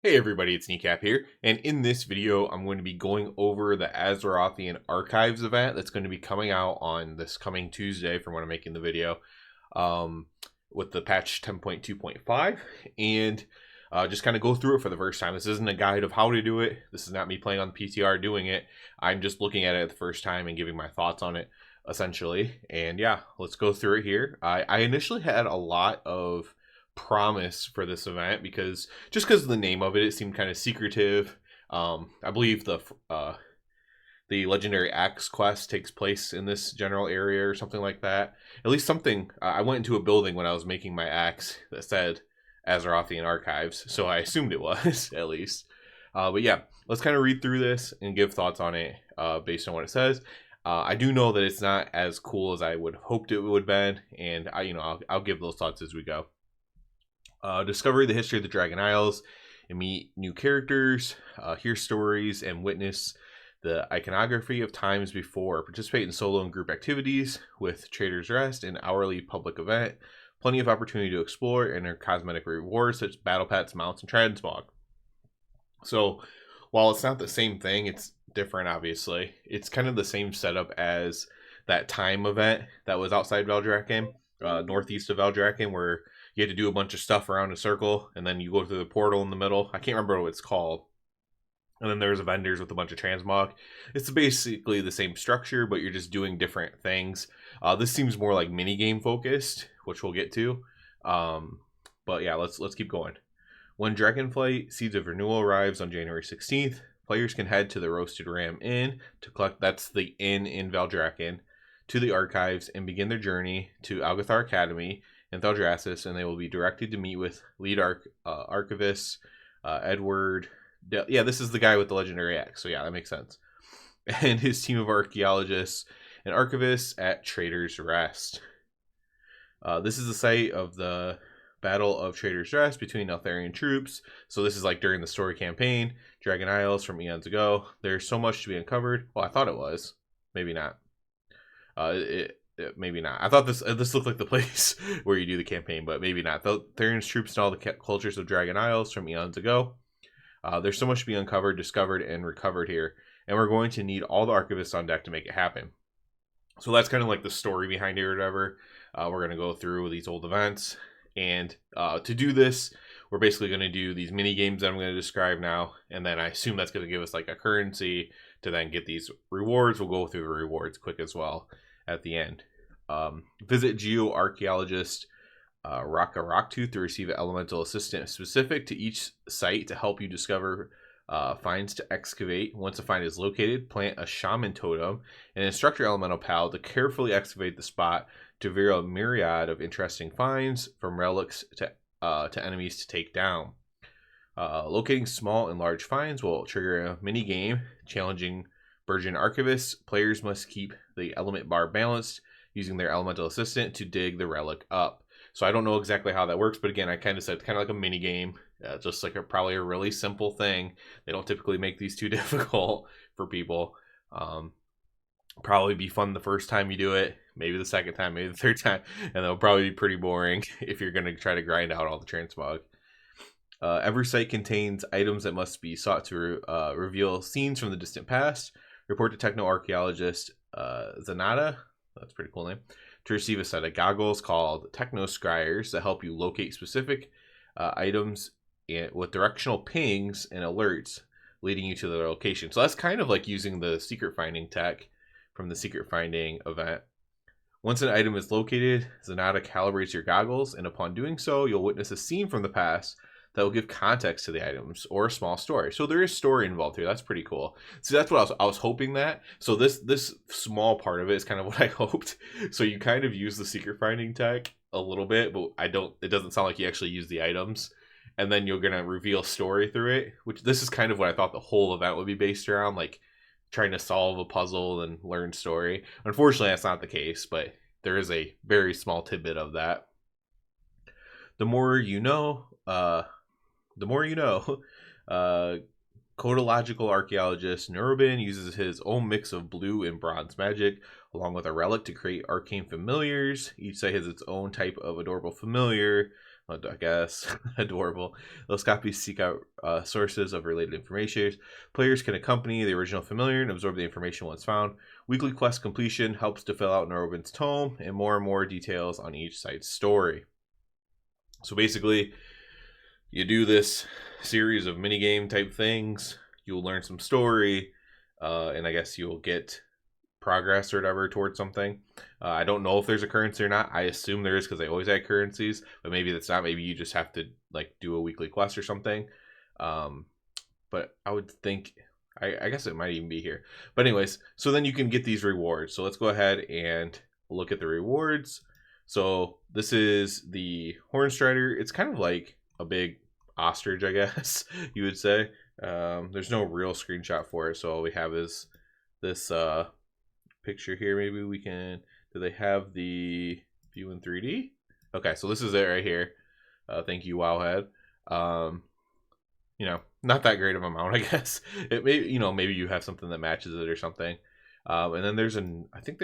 Hey everybody, it's Kneecap here, and in this video I'm going to be going over the Azerothian Archives event that's going to be coming out on this coming Tuesday from when I'm making the video, um, with the patch 10.2.5, and just kind of go through it for the first time. This isn't a guide of how to do it. This is not me playing on the PTR doing it. I'm just looking at it the first time and giving my thoughts on it, essentially. And yeah, let's go through it here. I initially had a lot of promise for this event because of the name of it, it seemed kind of secretive. I believe the legendary axe quest takes place in this general area or something like that. At least something. I went into a building when I was making my axe that said Azerothian Archives, so I assumed it was at least. But yeah, let's kind of read through this and give thoughts on it based on what it says. I do know that it's not as cool as I would hoped it would have been, and I'll give those thoughts as we go. Discover the history of the Dragon Isles and meet new characters, hear stories, and witness the iconography of times before. Participate in solo and group activities with Trader's Rest, an hourly public event. Plenty of opportunity to explore and earn cosmetic rewards such as battle pets, mounts, and transmog. So, while it's not the same thing, it's different, obviously. It's kind of the same setup as that time event that was outside Valdrakken, northeast of Valdrakken, where you had to do a bunch of stuff around a circle, and then you go through the portal in the middle. I can't remember what it's called. And then there's vendors with a bunch of transmog. It's basically the same structure, but you're just doing different things. This seems more like minigame focused, which we'll get to. But yeah, let's keep going. When Dragonflight Seeds of Renewal arrives on January 16th, players can head to the Roasted Ram Inn to collect, that's the inn in Valdrakken, to the archives and begin their journey to Algathar Academy in Thaldraszus, and they will be directed to meet with lead archivist Edward. Yeah, this is the guy with the legendary axe, so yeah, that makes sense. And his team of archaeologists and archivists at Trader's Rest. This is the site of the Battle of Trader's Rest between Eltharian troops. So this is like during the story campaign, Dragon Isles from eons ago. There's so much to be uncovered. Well, I thought it was. Maybe not. Maybe not. I thought this looked like the place where you do the campaign, but maybe not. The Therian's troops and all the cultures of Dragon Isles from eons ago. There's so much to be uncovered, discovered, and recovered here, and we're going to need all the archivists on deck to make it happen. So that's kind of like the story behind it or whatever. We're going to go through these old events, and to do this, we're basically going to do these mini games that I'm going to describe now, and then I assume that's going to give us like a currency to then get these rewards. We'll go through the rewards quick as well at the end. Visit geoarchaeologist Raka Rocktooth to receive an elemental assistant specific to each site to help you discover finds to excavate. Once a find is located, plant a shaman totem and instruct your elemental pal to carefully excavate the spot to reveal a myriad of interesting finds, from relics to enemies to take down. Locating small and large finds will trigger a mini game challenging Burgeon Archivists. Players must keep the element bar balanced using their elemental assistant to dig the relic up. So I don't know exactly how that works, but again, I kind of said kind of like a mini game, just like probably a really simple thing. They don't typically make these too difficult for people. Probably be fun the first time you do it, maybe the second time, maybe the third time, and they'll probably be pretty boring if you're going to try to grind out all the transmog. Every site contains items that must be sought to reveal scenes from the distant past. Report to techno-archaeologist Zanata, that's a pretty cool name, to receive a set of goggles called Techno-Scryers that help you locate specific items with directional pings and alerts leading you to their location. So that's kind of like using the secret finding tech from the secret finding event. Once an item is located, Zanata calibrates your goggles, and upon doing so, you'll witness a scene from the past that will give context to the items or a small story. So there is story involved here. That's pretty cool. So that's what I was hoping that. So this small part of it is kind of what I hoped. So you kind of use the secret finding tech a little bit, but it doesn't sound like you actually use the items. And then you're going to reveal story through it, which this is kind of what I thought the whole event would be based around, like trying to solve a puzzle and learn story. Unfortunately, that's not the case, but there is a very small tidbit of that. The more you know, Codological archaeologist Nurubin uses his own mix of blue and bronze magic, along with a relic, to create arcane familiars. Each site has its own type of adorable familiar, I guess. Adorable. Those copies seek out sources of related information. Players can accompany the original familiar and absorb the information once found. Weekly quest completion helps to fill out Norwin's tome, and more details on each site's story. So basically, you do this series of minigame type things, you'll learn some story, and I guess you'll get progress or whatever towards something. I don't know if there's a currency or not. I assume there is because they always add currencies, but maybe that's not. Maybe you just have to like do a weekly quest or something. But I would think, I guess it might even be here. But anyways, so then you can get these rewards. So let's go ahead and look at the rewards. So this is the Hornstrider. It's kind of like a big ostrich, I guess you would say. There's no real screenshot for it, so all we have is this picture here. Maybe we can, do they have the view in 3D? Okay, so this is it right here. Thank you, Wowhead. You know, not that great of a mount, I guess. It may, you know, maybe you have something that matches it or something. And then there's I think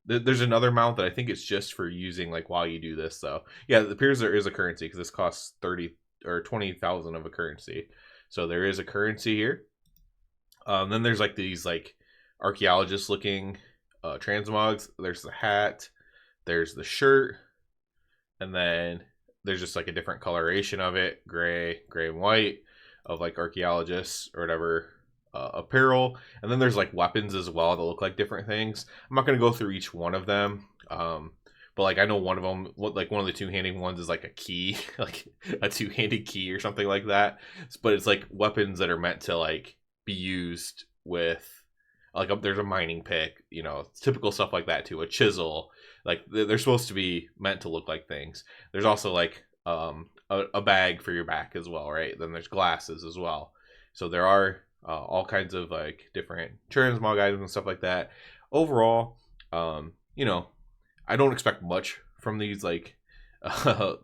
there's another mount that I think it's just for using like while you do this. So yeah, it appears there is a currency because this costs 30 or 20,000 of a currency. So there is a currency here. Then there's like these like archaeologist looking transmogs. There's the hat, there's the shirt, and then there's just like a different coloration of it, gray and white, of like archaeologists or whatever apparel. And then there's like weapons as well that look like different things. I'm not going to go through each one of them, but like I know one of them, like one of the two-handed ones is like a key, like a two-handed key or something like that. But it's like weapons that are meant to like be used with, like there's a mining pick, you know, typical stuff like that too. A chisel, like they're supposed to be meant to look like things. There's also like a bag for your back as well, right? Then there's glasses as well. So there are all kinds of like different transmog items and stuff like that. Overall, you know, I don't expect much from these like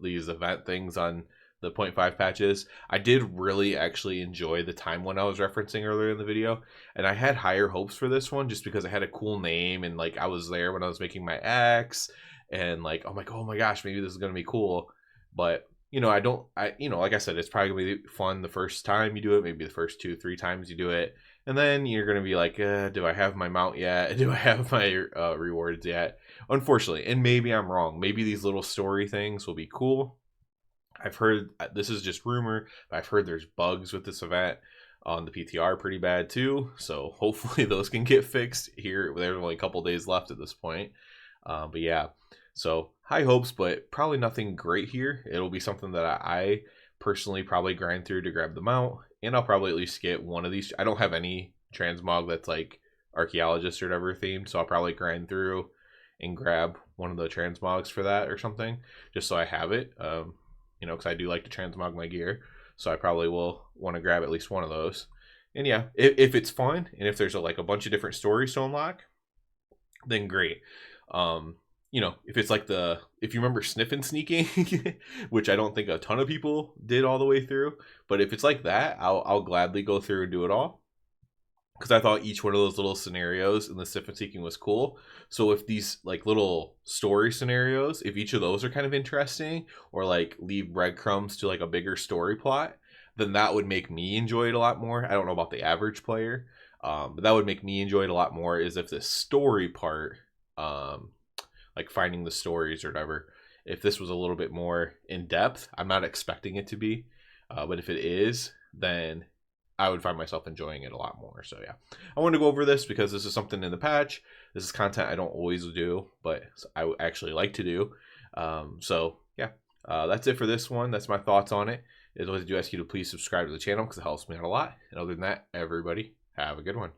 these event things on the 0.5 patches. I did really actually enjoy the time one I was referencing earlier in the video, and I had higher hopes for this one just because I had a cool name and like I was there when I was making my axe, and like I'm like, oh my gosh, maybe this is gonna be cool. But you know, you know, like I said, it's probably gonna be fun the first time you do it, maybe the first 2-3 times you do it, and then you're gonna be like, do I have my mount yet? Do I have my rewards yet? Unfortunately, and maybe I'm wrong. Maybe these little story things will be cool. I've heard, this is just rumor, but I've heard there's bugs with this event on the PTR pretty bad too. So hopefully those can get fixed here. There's only a couple days left at this point. But yeah, so high hopes, but probably nothing great here. It'll be something that I personally probably grind through to grab the mount, and I'll probably at least get one of these. I don't have any transmog that's like archaeologist or whatever themed, so I'll probably grind through and grab one of the transmogs for that or something, just so I have it. You know, because I do like to transmog my gear, so I probably will want to grab at least one of those. And yeah, if it's fun and if there's like a bunch of different stories to unlock, then great. You know, if it's like if you remember Sniff and Sneaking, which I don't think a ton of people did all the way through, but if it's like that, I'll gladly go through and do it all. Because I thought each one of those little scenarios in the Sniff and Seeking was cool. So if these like little story scenarios, if each of those are kind of interesting or like leave breadcrumbs to like a bigger story plot, then that would make me enjoy it a lot more. I don't know about the average player, but that would make me enjoy it a lot more, is if the story part, like finding the stories or whatever, if this was a little bit more in depth. I'm not expecting it to be, but if it is, then I would find myself enjoying it a lot more. So yeah, I want to go over this because this is something in the patch. This is content I don't always do, but I actually like to do. So yeah, that's it for this one. That's my thoughts on it. As always, I do ask you to please subscribe to the channel because it helps me out a lot. And other than that, everybody, have a good one.